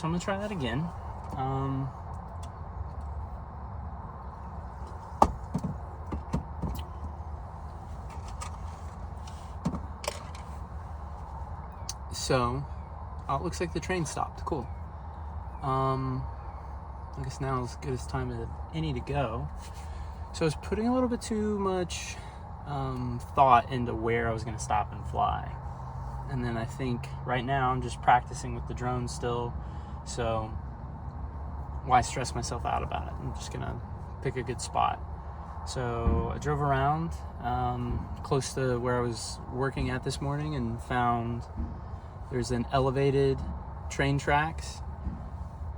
I'm gonna try that again. So, it looks like the train stopped. Cool. I guess now is as good as time as any to go. So I was putting a little bit too much thought into where I was going to stop and fly. And then I think right now I'm just practicing with the drone still. So why stress myself out about it? I'm just going to pick a good spot. So I drove around close to where I was working at this morning and found there's an elevated train tracks,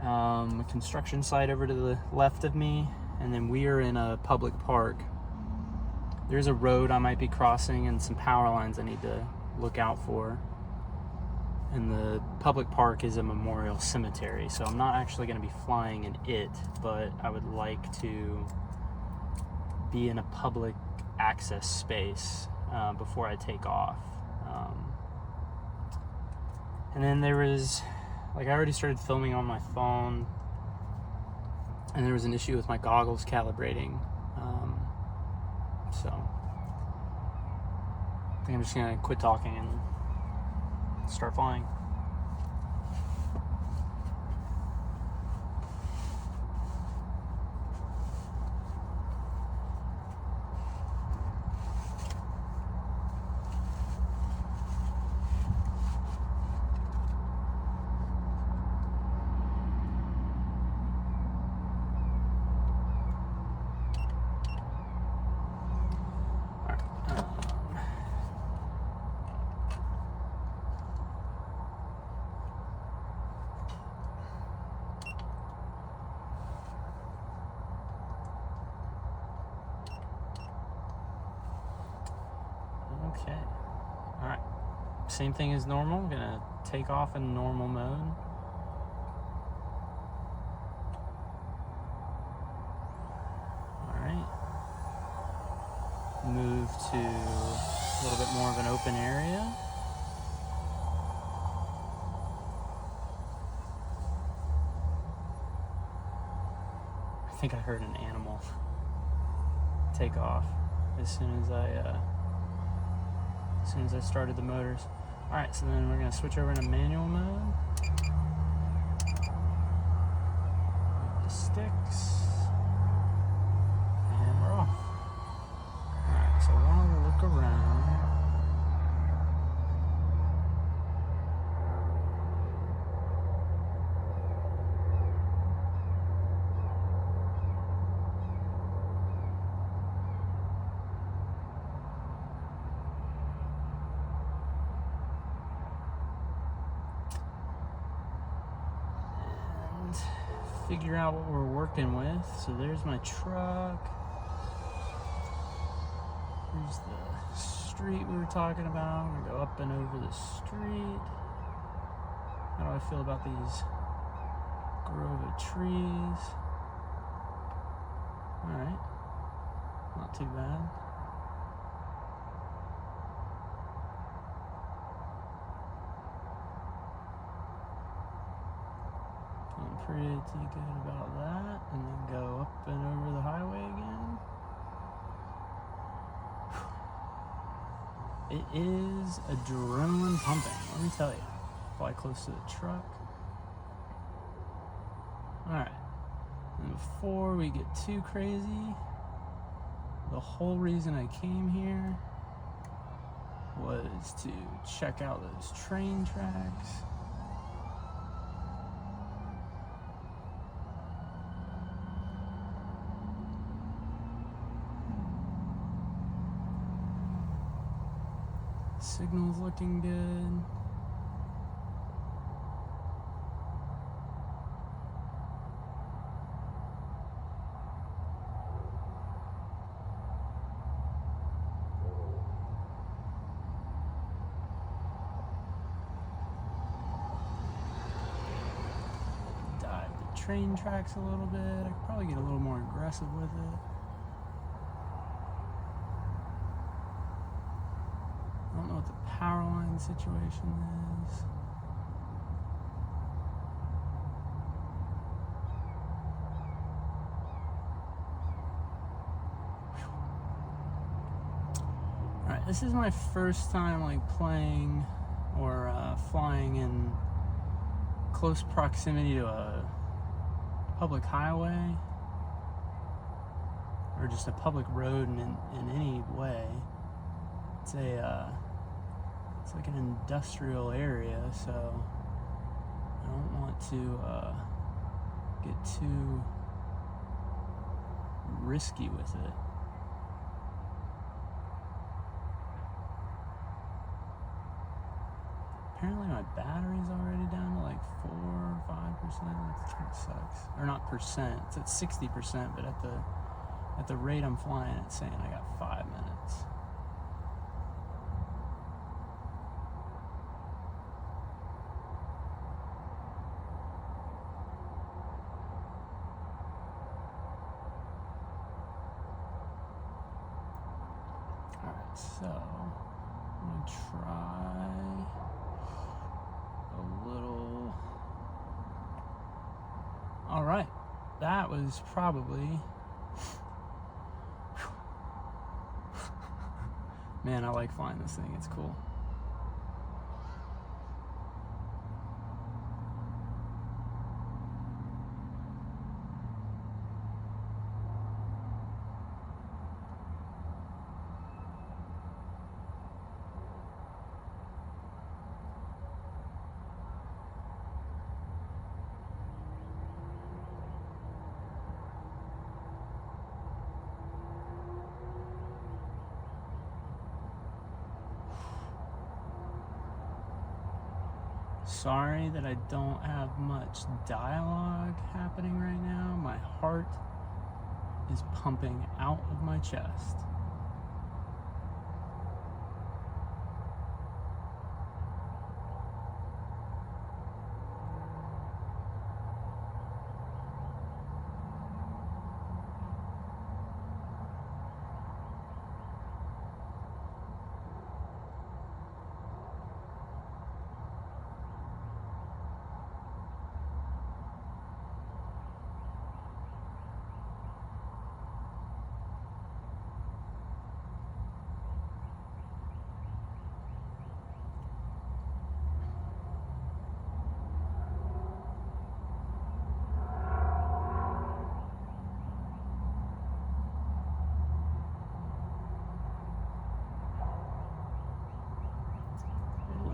a construction site over to the left of me, and then we are in a public park. There's a road I might be crossing and some power lines I need to look out for. And the public park is a memorial cemetery, so I'm not actually going to be flying in it, but I would like to be in a public access space before I take off. And then there was, I already started filming on my phone, and there was an issue with my goggles calibrating. So I think I'm just gonna quit talking and start flying. Okay. Alright. Same thing as normal. I'm gonna take off in normal mode. Alright. Move to a little bit more of an open area. I think I heard an animal take off as soon as I started the motors. Alright, so then we're going to switch over into manual mode. The sticks. And we're off. Alright, so I want to look around. Figure out what we're working with. So there's my truck. Here's the street we were talking about. I'm gonna go up and over the street. How do I feel about these grove of trees? Alright. Not too bad. Pretty good about that, and then go up and over the highway again. It is adrenaline pumping, let me tell you. Fly close to the truck. Alright, and before we get too crazy, the whole reason I came here was to check out those train tracks. Signal's looking good. Dive the train tracks a little bit. I could probably get a little more aggressive with it. I don't know what the power line situation is. this is my first time like playing or flying in close proximity to a public highway or just a public road in any way. It's like an industrial area, so I don't want to get too risky with it. Apparently my battery's already down to like 4 or 5%. That kind of sucks. Or not percent. It's at 60%, but at the rate I'm flying, it's saying I got 5 minutes. Alright, so I'm gonna try a little. Alright, that was probably. Man, I like flying this thing, it's cool. Sorry that I don't have much dialogue happening right now. My heart is pumping out of my chest.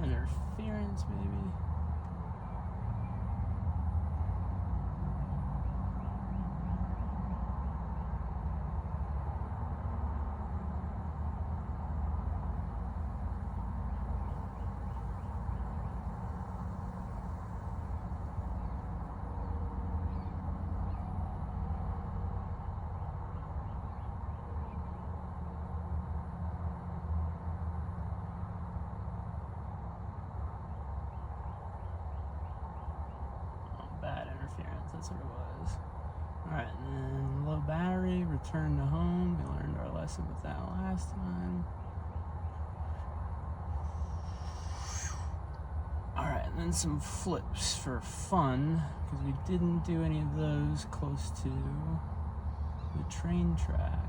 Interference, maybe. That's what it was. Alright, and then low battery, return to home. We learned our lesson with that last time. Alright, and then some flips for fun, because we didn't do any of those close to the train tracks.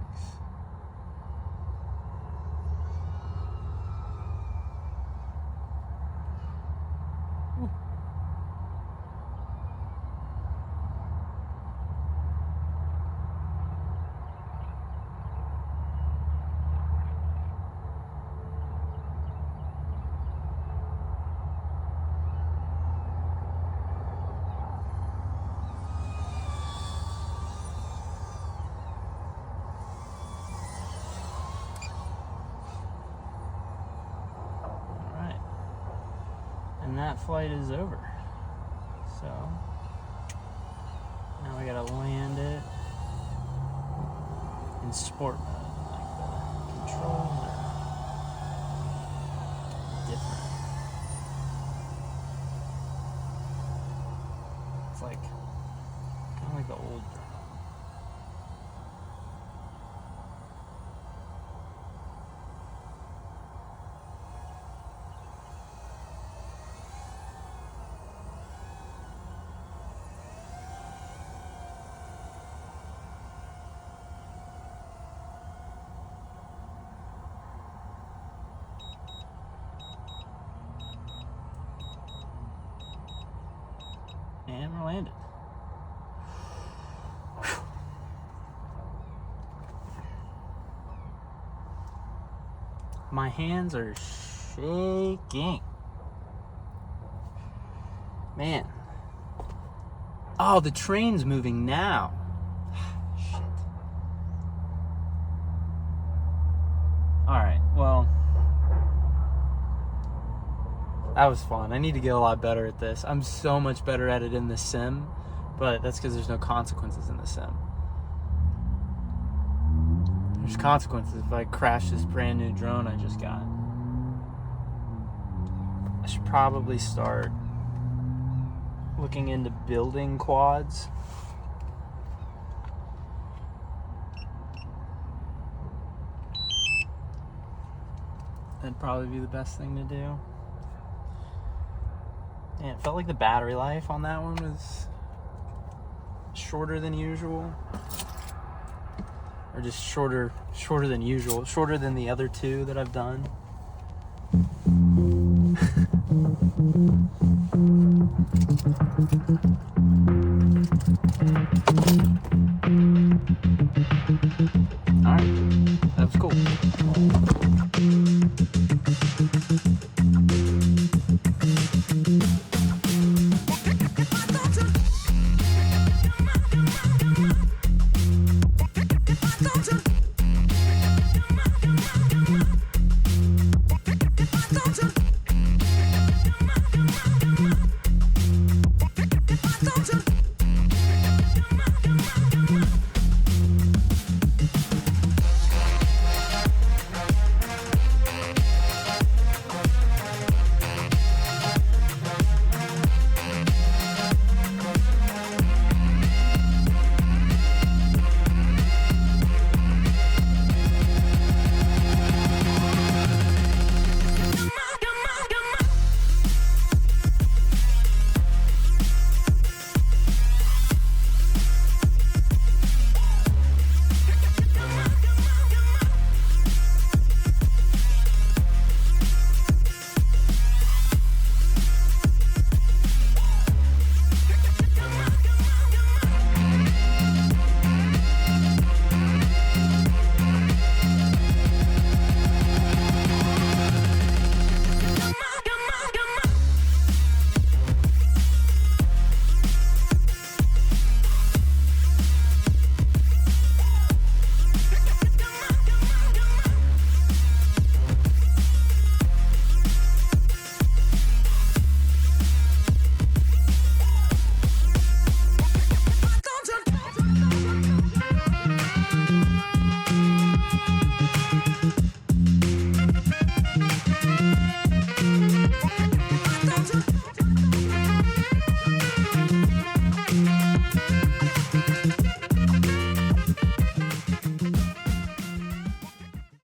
And that flight is over. So now we gotta land it in sport mode, like the controls are different. It's like kind of like the old drone. And we're landed. Whew. My hands are shaking. Man. Oh, the train's moving now. Shit. Alright, well, that was fun. I need to get a lot better at this. I'm so much better at it in the sim, but that's because there's no consequences in the sim. There's consequences if I crash this brand new drone I just got. I should probably start looking into building quads. That'd probably be the best thing to do. Yeah, it felt like the battery life on that one was shorter than usual. Or just shorter than usual. Shorter than the other two that I've done. Alright, that was cool.